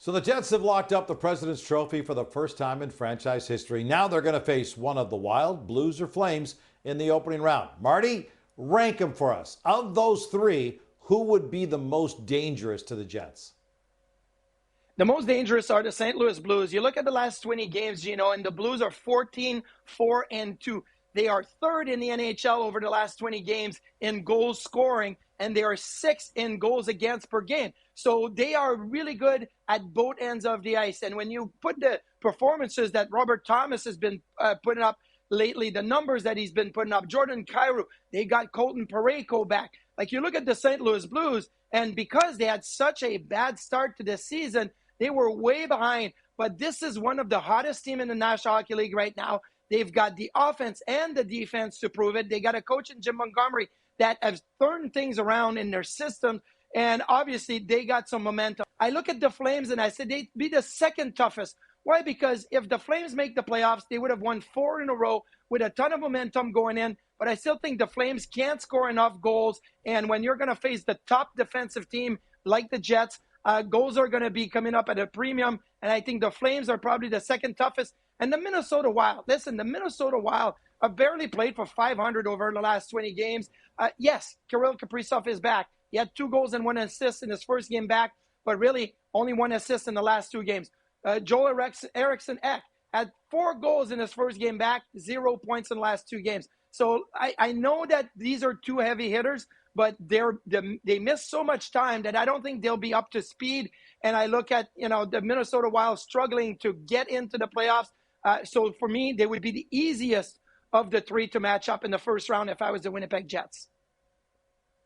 So the Jets have locked up the President's Trophy for the first time in franchise history. Now they're going to face one of the Wild, Blues, or Flames in the opening round. Marty, rank them for us. Of those three, who would be the most dangerous to the Jets? The most dangerous are the St. Louis Blues. You look at the last 20 games, Geno, and the Blues are 14-4-2. They are third in the NHL over the last 20 games in goals scoring, and they are sixth in goals against per game. So they are really good at both ends of the ice. And when you put the performances that Robert Thomas has been putting up lately, the numbers that he's been putting up, Jordan Kyrou, they got Colton Parayko back. Like, you look at the St. Louis Blues, and because they had such a bad start to this season, they were way behind. But this is one of the hottest teams in the National Hockey League right now. They've got the offense and the defense to prove it. They got a coach in Jim Montgomery that has turned things around in their system. And obviously, they got some momentum. I look at the Flames and I said they'd be the second toughest. Why? Because if the Flames make the playoffs, they would have won 4 in a row with a ton of momentum going in. But I still think the Flames can't score enough goals. And when you're going to face the top defensive team like the Jets, goals are going to be coming up at a premium. And I think the Flames are probably the second toughest. And the Minnesota Wild, listen, the Minnesota Wild have barely played for 500 over the last 20 games. Yes, Kirill Kaprizov is back. He had 2 goals and 1 assist in his first game back, but really only 1 assist in the last 2 games. Joel Eriksson Ek had 4 goals in his first game back, 0 points in the last 2 games. So I know that these are 2 heavy hitters, but they miss so much time that I don't think they'll be up to speed. And I look at, the Minnesota Wild struggling to get into the playoffs. So for me, they would be the easiest of the 3 to match up in the first round if I was the Winnipeg Jets.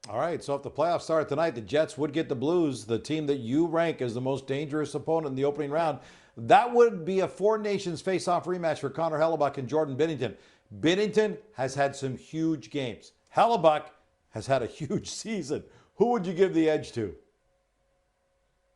All right, so if the playoffs start tonight, the Jets would get the Blues, the team that you rank as the most dangerous opponent in the opening round. That would be a 4 nations face-off rematch for Connor Hellebuyck and Jordan Binnington. Binnington has had some huge games. Hellebuyck has had a huge season. Who would you give the edge to?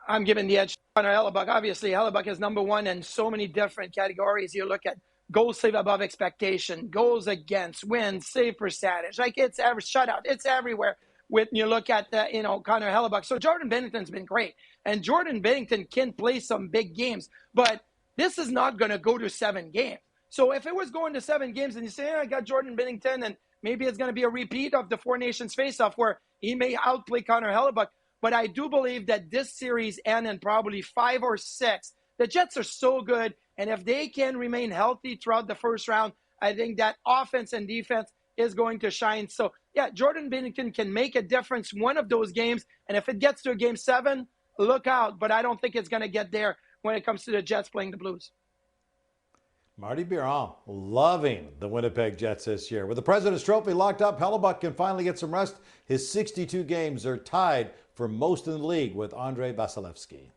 I'm giving the edge to Connor Hellebuyck. Obviously, Hellebuyck is number 1 in so many different categories. You look at goals saved above expectation, goals against, wins, save percentage. Like, it's every shutout. It's everywhere. When you look at Connor Hellebuyck. So Jordan Binnington's been great. And Jordan Binnington can play some big games. But this is not going to go to 7 games. So if it was going to 7 games and you say, I got Jordan Binnington, and maybe it's going to be a repeat of the 4 nations face-off where he may outplay Connor Hellebuyck. But I do believe that this series ends in probably 5 or 6. The Jets are so good. And if they can remain healthy throughout the first round, I think that offense and defense is going to shine. So, yeah, Jordan Binnington can make a difference one of those games. And if it gets to a game 7, look out. But I don't think it's going to get there when it comes to the Jets playing the Blues. Marty Biron loving the Winnipeg Jets this year. With the President's Trophy locked up, Hellebuyck can finally get some rest. His 62 games are tied for most in the league with Andrei Vasilevsky.